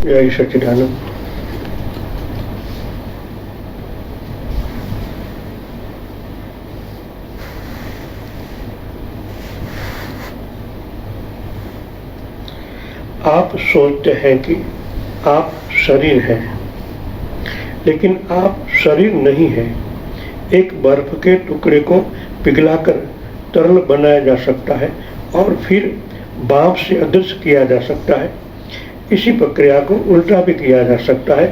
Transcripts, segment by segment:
जय सच्चिदानंद। आप सोचते हैं कि आप शरीर हैं, लेकिन आप शरीर नहीं हैं। एक बर्फ के टुकड़े को पिघलाकर तरल बनाया जा सकता है और फिर भाप से अदृश्य किया जा सकता है। इसी प्रक्रिया को उल्टा भी किया जा सकता है।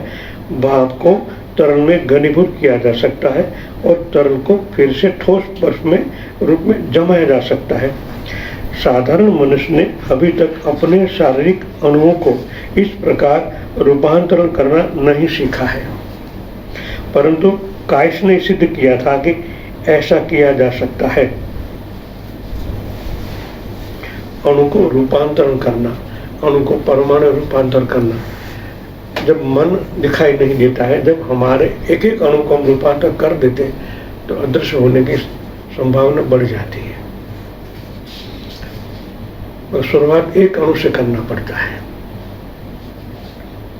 भाप को तरल में घनीभूत किया जा सकता है और तरल को फिर से ठोस बर्फ में रूप में जमाया जा सकता है। साधारण मनुष्य ने अभी तक अपने शारीरिक अणुओं को इस प्रकार रूपांतरण करना नहीं सीखा है, परंतु काइस ने सिद्ध किया था कि ऐसा किया जा सकता है। अणु को रूपांतरण करना, अणु को परमाणु रूपांतरण करना। जब मन दिखाई नहीं देता है, जब हमारे एक एक अणु को हम रूपांतर कर देते हैं तो अदृश्य होने की संभावना बढ़ जाती है। और शुरुआत एक अणु से करना पड़ता है।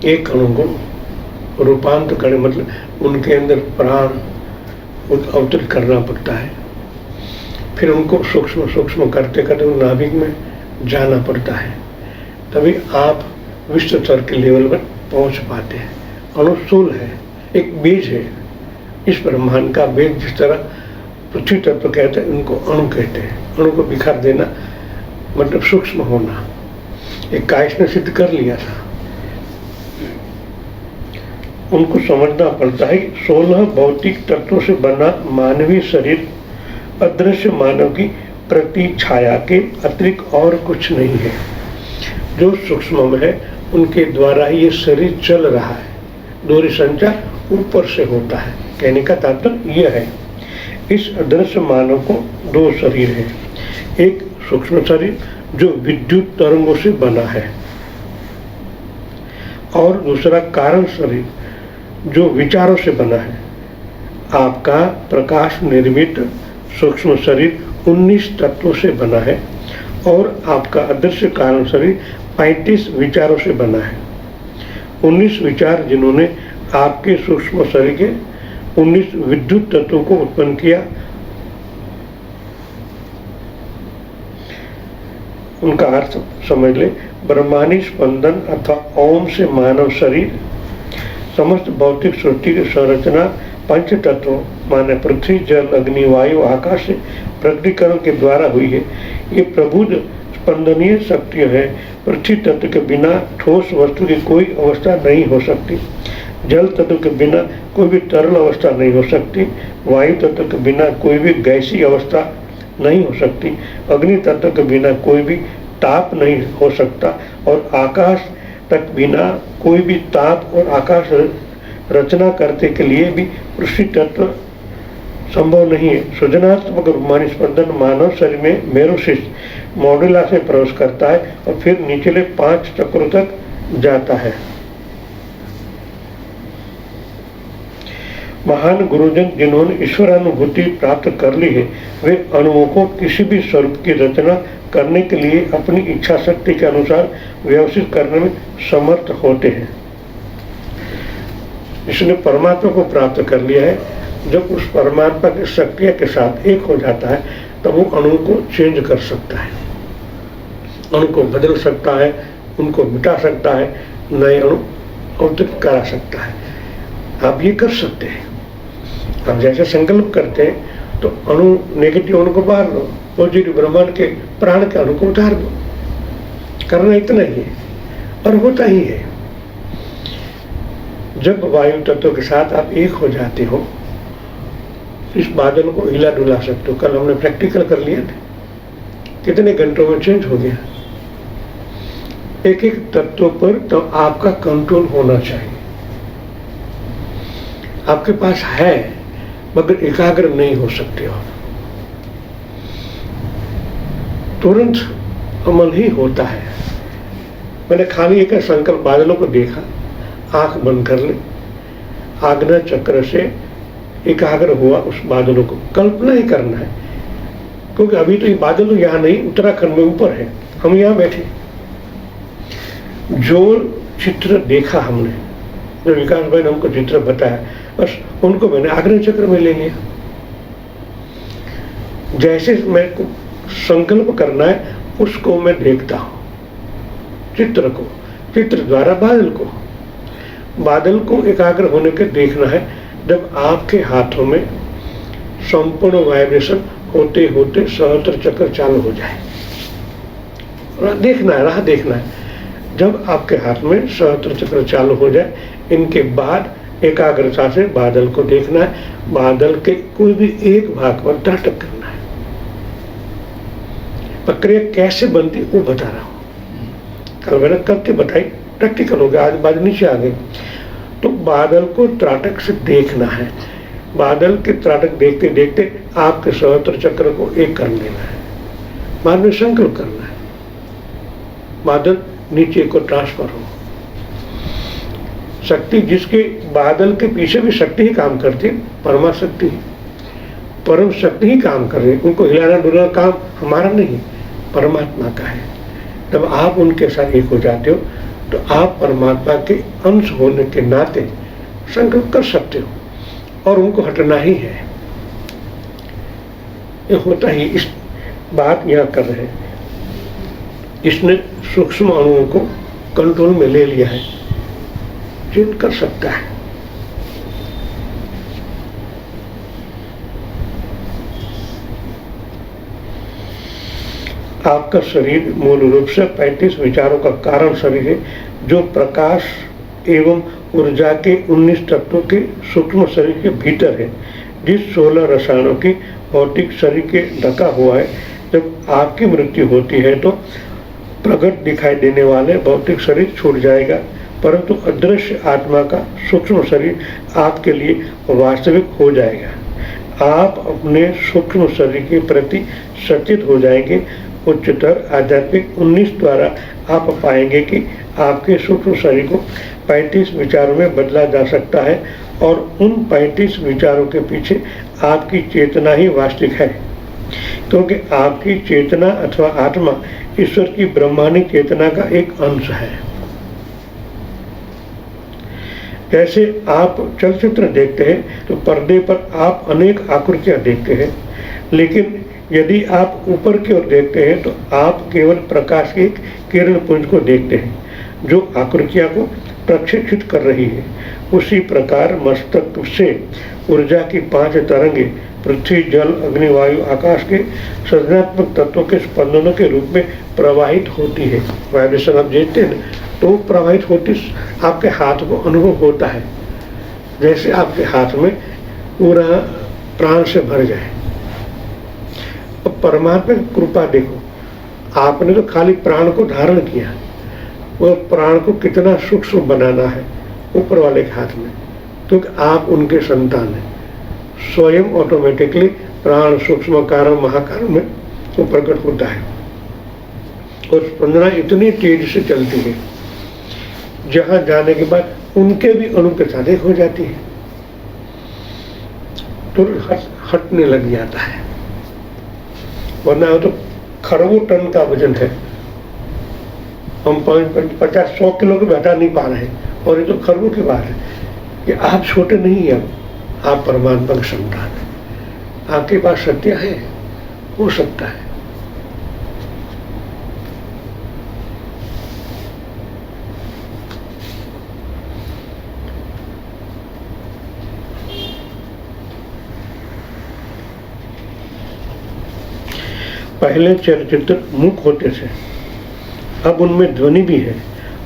एक अणु को रूपांतर करने मतलब उनके अंदर प्राण अवतरित करना पड़ता है। फिर उनको सूक्ष्म सूक्ष्म करते करते नाभिक में जाना पड़ता है, तभी आप विश्व स्तर के लेवल पर पहुंच पाते हैं। अणु स्थूल है, एक बीज है। इस ब्रह्मांड का बीज जिस तरह पृथ्वी तत्व कहते हैं, उनको अणु कहते हैं। अणु को बिखर देना मतलब सूक्ष्म होना। एक काइस ने सिद्ध कर लिया था। उनको समझना पड़ता है कि 16 भौतिक तत्वों से बना मानवीय शरीर अदृश्य मानव की प्रति छाया के अतिरिक्त और कुछ नहीं है। जो सूक्ष्म में है उनके द्वारा ही ये शरीर चल रहा है। दूरी संचार ऊपर से होता है। कहने का तात्पर्य यह है, इस अदृश्य मानव को दो शरीर है। एक सूक्ष्म शरीर जो विद्युत तरंगों से बना है और दूसरा कारण शरीर जो विचारों से बना है। आपका प्रकाश निर्मित सूक्ष्म शरीर 19 तत्वों से बना है और आपका अदृश्य कारण शरीर 35 विचारों से बना है। 19 विचार जिन्होंने आपके सूक्ष्म शरीर के 19 विद्युत तत्वों को उत्पन्न किया, उनका अर्थ समझ ले। ब्रह्मांडी स्पंदन अथवा ओम से मानव शरीर समस्त भौतिक सृष्टि की संरचना पंच तत्वों माने पृथ्वी, जल, अग्नि, वायु, आकाश से प्रकटीकरण के द्वारा हुई है। ये प्रबुद्ध स्पंदनीय शक्तियाँ हैं। पृथ्वी तत्व के बिना ठोस वस्तु की कोई अवस्था नहीं हो सकती। जल तत्व के बिना कोई भी तरल अवस्था नहीं हो सकती। वायु तत्व के बिना कोई भी गैसीय अवस्था नहीं हो सकती। अग्नि तत्व के बिना कोई भी ताप नहीं हो सकता और आकाश तक बिना कोई भी ताप और आकाश रचना करते के लिए भी पृथ्वी तत्व संभव नहीं है। सृजनात्मक रूपानी स्पंदन मानव शरीर में मेरुशिष्ट मॉड्यूला से प्रवेश करता है और फिर निचले 5 चक्रों तक जाता है। महान गुरुजन जिन्होंने ईश्वरानुभूति प्राप्त कर ली है, वे अणुओं को किसी भी स्वरूप की रचना करने के लिए अपनी इच्छा शक्ति के अनुसार व्यवस्थित करने में समर्थ होते हैं। इसने परमात्मा को प्राप्त कर लिया है। जब उस परमात्मा की शक्तियों के साथ एक हो जाता है तब वो अणु को चेंज कर सकता है, अणु को बदल सकता है, उनको मिटा सकता है, नए अणु अवतरित करा सकता है। आप ये कर सकते हैं। आप जैसे संकल्प करते हैं तो अणु नेगेटिव अणु को बाहर लो, पॉजिटिव ब्रह्मांड के प्राण के अणु को उतार दो। करना इतना ही है और होता ही है। जब वायु तत्व के साथ आप एक हो जाते हो, इस बादल को हिला डुला सकते हो। कल हमने प्रैक्टिकल कर लिया था, कितने घंटों में चेंज हो गया। एक एक तत्व पर तो आपका कंट्रोल होना चाहिए। आपके पास है मगर एकाग्र नहीं हो सकते हो। तुरंत अमल ही होता है। मैंने खाली एक संकल्प बादलों को देखा, आंख बंद कर ले, आज्ञा चक्र से एकाग्र हुआ उस बादलों को। कल्पना ही करना है, क्योंकि अभी तो ये बादल यहाँ नहीं, उत्तराखंड में ऊपर है, हम यहाँ बैठे। जो चित्र देखा हमने, जो विकास भाई ने हमको चित्र बताया, बस उनको मैंने आग्रह चक्र में ले लिया। जैसे मेरे को संकल्प करना है उसको मैं देखता हूं, चित्र को, चित्र द्वारा बादल को एकाग्र होने के देखना है। जब आपके हाथों में संपूर्ण वाइब्रेशन होते होते सहस्त्र चक्र चालू हो जाए, राह देखना है। जब आपके हाथ में सहस्त्र चक्र चालू हो जाए, इनके बाद एकाग्रता से बादल को देखना है। बादल के कोई भी एक भाग पर दृष्टि करना है। प्रक्रिया कैसे बनती वो बता रहा हूं, कल मैंने करके बताई, प्रैक्टिकल हो गया, आज बाद नीचे आ गए। तो बादल को त्राटक से देखना है। बादल के त्राटक देखते देखते आपके सहस्त्र चक्र को एक कर लेना है। बाद में संकल्प करना है, बादल नीचे को ट्रांसफर हो। शक्ति जिसके बादल के पीछे भी शक्ति ही काम करती है, परमा शक्ति, परम शक्ति ही काम कर रही है। उनको हिलाना डुलाना काम हमारा नहीं, परमात्मा का है। जब आप उनके साथ एक हो जाते हो तो आप परमात्मा के अंश होने के नाते संकल्प कर सकते हो और उनको हटना ही है। ये होता ही, इस बात यहाँ कर रहे हैं। इसने सूक्ष्म अणुओं को कंट्रोल में ले लिया है, जिन कर सकता है। आपका शरीर मूल रूप से 35 विचारों का कारण शरीर है, जो प्रकाश एवं ऊर्जा के 19 तत्वों के सूक्ष्म शरीर के भीतर है, जिस 16 रसायनों की भौतिक शरीर के ढका हुआ है। जब आपकी मृत्यु होती है तो प्रकट दिखाई देने वाले भौतिक शरीर छूट जाएगा, परंतु अदृश्य आत्मा का सूक्ष्म शरीर आपके लिए वास्तविक हो जाएगा। आप अपने सूक्ष्म शरीर के प्रति सचेत हो जाएंगे। उच्चतर आध्यात्मिक 19 द्वारा आप पाएंगे कि आपके सूक्ष्म शरीर को 35 विचारों में बदला जा सकता है और उन 35 विचारों के पीछे आपकी चेतना ही वास्तविक है, क्योंकि आपकी चेतना अथवा आत्मा ईश्वर की ब्रह्मांडी चेतना का एक अंश है। जैसे आप चलचित्र देखते हैं तो पर्दे पर आप अनेक आकृतियां देखते हैं, लेकिन यदि आप ऊपर की ओर देखते हैं तो आप केवल प्रकाश के किरण पुंज को देखते हैं, जो आकृतियां को प्रक्षेपित कर रही है। उसी प्रकार मस्तक से ऊर्जा की 5 तरंगे पृथ्वी, जल, अग्नि, वायु, आकाश के सृजनात्मक तत्वों के स्पंदनों के रूप में प्रवाहित होती है। वाइब्रेशन आप देखते हैं तो प्रवाहित होती, आपके हाथ को अनुभव होता है जैसे आपके हाथ में पूरा प्राण से भर जाए। अब परमात्मा की कृपा देखो, आपने तो खाली प्राण को धारण किया, वो प्राण को कितना सूक्ष्म बनाना है ऊपर वाले के हाथ में, क्योंकि आप उनके संतान हैं। स्वयं ऑटोमेटिकली प्राण सूक्ष्म कारण महाकारण में वो प्रकट होता है और स्पंदना इतनी तेज से चलती है, जहां जाने के बाद उनके भी अणु के साथ एक हो जाती है, तो हटने लग जाता है। वरना वो तो खरबों टन का वजन है, हम 50-100 किलो को हटा नहीं पा रहे, और ये तो खरबों की बात है कि आप छोटे नहीं हैं, आप परमात्मा के संतान हैं। आपके पास सत्य है, हो सकता है। पहले चलचित्र मूक होते थे, अब उनमें ध्वनि भी है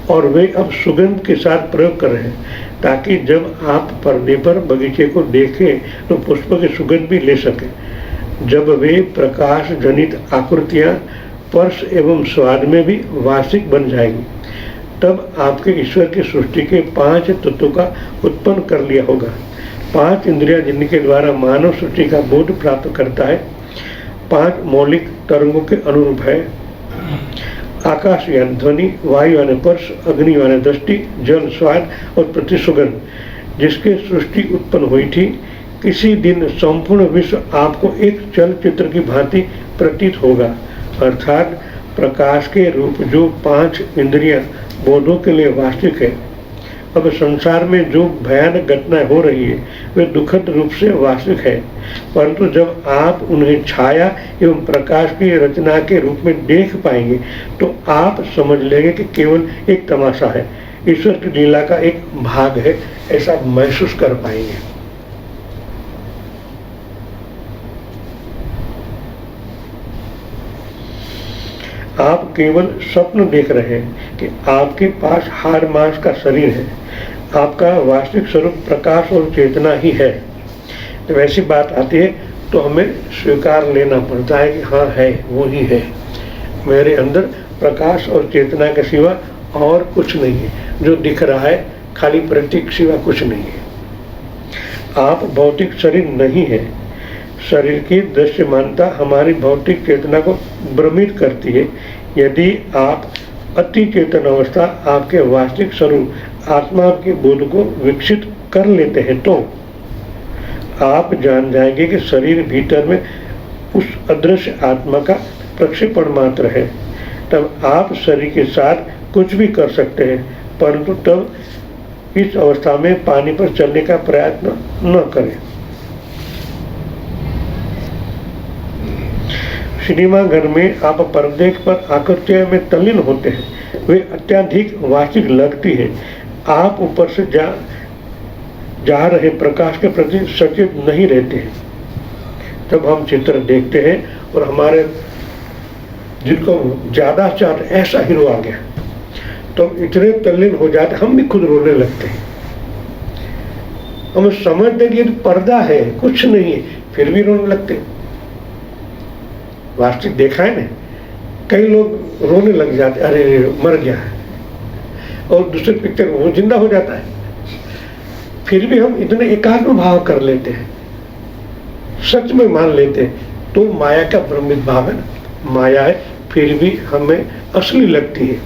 और वे अब सुगंध के साथ प्रयोग कर रहे हैं, ताकि जब आप पर्दे पर बगीचे को देखें तो पुष्प की सुगंध भी ले सकें। जब वे प्रकाश जनित आकृतियां स्पर्श एवं स्वाद में भी वास्तविक बन जाएगी, तब आपके ईश्वर की सृष्टि के 5 तत्वों का उत्पन्न कर लिया होगा। 5 इंद्रियां जिनके द्वारा मानव सृष्टि का बोध प्राप्त करता है, 5 मौलिक तरंगों के अनुरूप है। आकाश यानी ध्वनि, वायु यानी स्पर्श, अग्नि यानी दृष्टि, जल स्वाद और पृथ्वी सुगंध, जिसके सृष्टि उत्पन्न हुई थी। किसी दिन संपूर्ण विश्व आपको एक चलचित्र की भांति प्रतीत होगा, अर्थात प्रकाश के रूप जो 5 इंद्रियां बोधों के लिए वास्तविक है। अब संसार में जो भयानक घटनाएं हो रही है वे दुखद रूप से वास्तविक है, परंतु जब आप उन्हें छाया एवं प्रकाश की रचना के रूप में देख पाएंगे तो आप समझ लेंगे कि केवल एक तमाशा है, ईश्वर की लीला का एक भाग है, ऐसा महसूस कर पाएंगे। आप केवल स्वप्न देख रहे हैं कि आपके पास हाड़ मांस का शरीर है। आपका वास्तविक स्वरूप प्रकाश और चेतना ही है। जब ऐसी बात आती है तो हमें स्वीकार लेना पड़ता है कि हाँ है, वो ही है। मेरे अंदर प्रकाश और चेतना के सिवा और कुछ नहीं है। जो दिख रहा है खाली प्रतीक सिवा कुछ नहीं है। आप भौतिक शरीर नहीं है। शरीर की दृश्यमानता हमारी भौतिक चेतना को भ्रमित करती है। यदि आप अति चेतन अवस्था आपके वास्तविक स्वरूप आत्मा के बोध को विकसित कर लेते हैं तो आप जान जाएंगे कि शरीर भीतर में उस अदृश्य आत्मा का प्रक्षेपण मात्र है। तब आप शरीर के साथ कुछ भी कर सकते हैं, परंतु तब इस अवस्था में पानी पर चलने का प्रयत्न न करें। सिनेमा घर में आप पर्दे पर आकृतियों में तल्लीन होते हैं, वे अत्यधिक वास्तविक लगती है। आप ऊपर से जा रहे प्रकाश के प्रति सचेत नहीं रहते हैं। जब हम चित्र देखते हैं और हमारे जिनको ज़्यादा चाहते ऐसा हीरो आ गया तो इतने तल्लीन हो जाते हम भी खुद रोने लगते हैं। हम समझते कि ये पर्दा है, कुछ नहीं है, फिर भी रोने लगते हैं। वास्तविक देखा है ना, कई लोग रोने लग जाते, अरे मर गया है, और दूसरे पिक्चर में वो जिंदा हो जाता है। फिर भी हम इतने एकाग्र भाव कर लेते हैं, सच में मान लेते हैं, तो माया का भ्रमित भाव है ना, माया है, फिर भी हमें असली लगती है।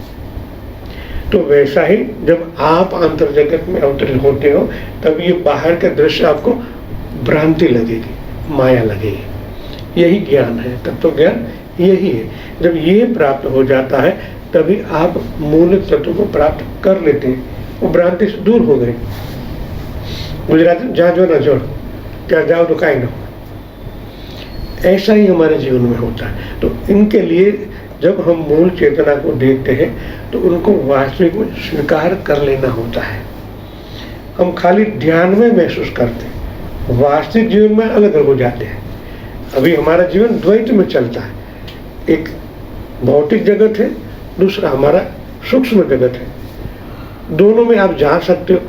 तो वैसा ही जब आप अंतर जगत में अवतरित होते हो तब ये बाहर का दृश्य आपको भ्रांति लगेगी, माया लगेगी। यही ज्ञान है, तत्व ज्ञान यही है। जब ये प्राप्त हो जाता है तभी आप मूल तत्व को प्राप्त कर लेते हैं, वो भ्रांति से दूर हो गए। गुजराती में जहाँ जो ना जोड़, क्या जाओ तो काई ना। ऐसा ही हमारे जीवन में होता है। तो इनके लिए जब हम मूल चेतना को देखते हैं तो उनको वास्तविक में स्वीकार कर लेना होता है। हम खाली ध्यान में महसूस करते हैं, वास्तविक जीवन में अलग हो जाते हैं। अभी हमारा जीवन द्वैत में चलता है, एक भौतिक जगत है, दूसरा हमारा सूक्ष्म जगत है। दोनों में आप जा सकते हो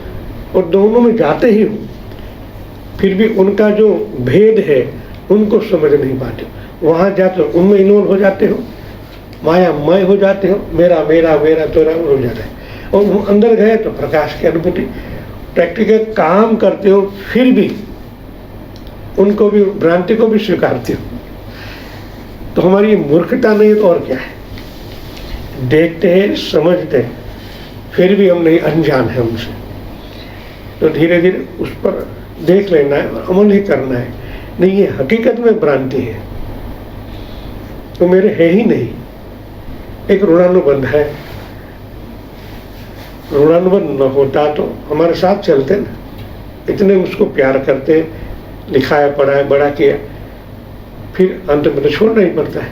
और दोनों में जाते ही हो, फिर भी उनका जो भेद है उनको समझ नहीं पाते हो। वहाँ जाते हो उनमें इन्वॉल्व हो जाते हो, मायामय हो जाते हो, मेरा मेरा मेरा तोरा हो जाता है। और वो अंदर गए तो प्रकाश की अनुभूति, प्रैक्टिकल काम करते हो, फिर भी उनको भी, भ्रांति को भी स्वीकारते हो। तो हमारी मूर्खता नहीं तो और क्या है। देखते हैं, समझते हैं, फिर भी हम नहीं, अनजान है हमसे। तो धीरे धीरे उस पर देख लेना है और अमल ही करना है। नहीं, ये हकीकत में भ्रांति है, तो मेरे है ही नहीं। एक ऋणानुबंध है, ऋणानुबंध न होता तो हमारे साथ चलते ना, इतने उसको प्यार करते, लिखाया पढ़ाया बड़ा किया, फिर अंत में तो छोड़ना ही पड़ता है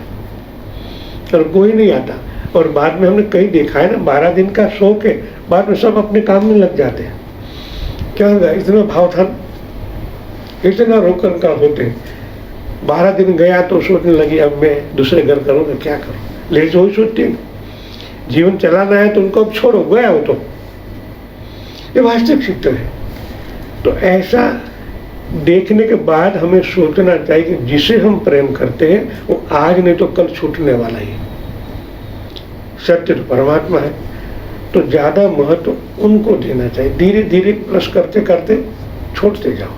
और कोई नहीं आता। और बाद में हमने कहीं देखा है ना, 12 दिन का शौक है, बाद में सब अपने काम में लग जाते हैं। क्या होगा, इतना भाव था, इतना रोकन का होते, 12 दिन गया तो सोचने लगी अब मैं दूसरे घर करूँगा, क्या करूँ। लेकिन वही सोचती है, जीवन चलाना है तो उनको अब छोड़ो, गया हो तो। ये वास्तविक चित्र है। तो ऐसा देखने के बाद हमें सोचना चाहिए कि जिसे हम प्रेम करते हैं वो आज नहीं तो कल छूटने वाला ही। सत्य तो परमात्मा है, तो ज़्यादा महत्व उनको देना चाहिए। धीरे धीरे प्लस करते करते छोड़ते जाओ।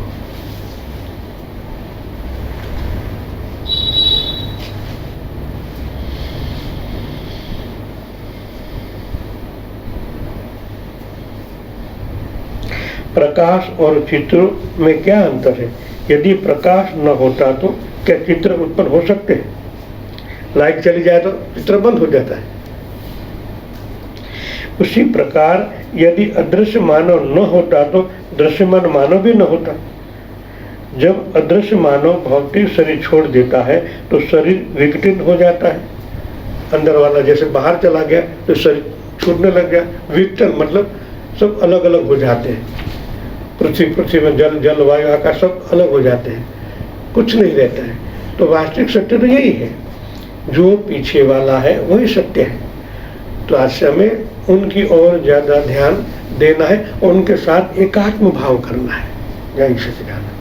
प्रकाश और चित्र में क्या अंतर है? यदि प्रकाश न होता तो क्या चित्र उत्पन्न हो सकते हैं? लाइट चली जाए तो चित्र बंद हो जाता है। उसी प्रकार यदि अदृश्य मानव न होता तो दृश्यमान मानव भी न होता। जब अदृश्य मानव भौतिक शरीर छोड़ देता है तो शरीर विघटित हो जाता है। अंदर वाला जैसे बाहर चला गया तो शरीर छूटने लग गया। विघटन मतलब सब अलग अलग हो जाते हैं। पृथ्वी में जल वायु आकाश सब अलग हो जाते हैं, कुछ नहीं रहता है। तो वास्तविक सत्य तो यही है, जो पीछे वाला है वही सत्य है। तो आज से हमें उनकी ओर ज्यादा ध्यान देना है और उनके साथ एकात्म भाव करना है। जय सच्चिदानंद।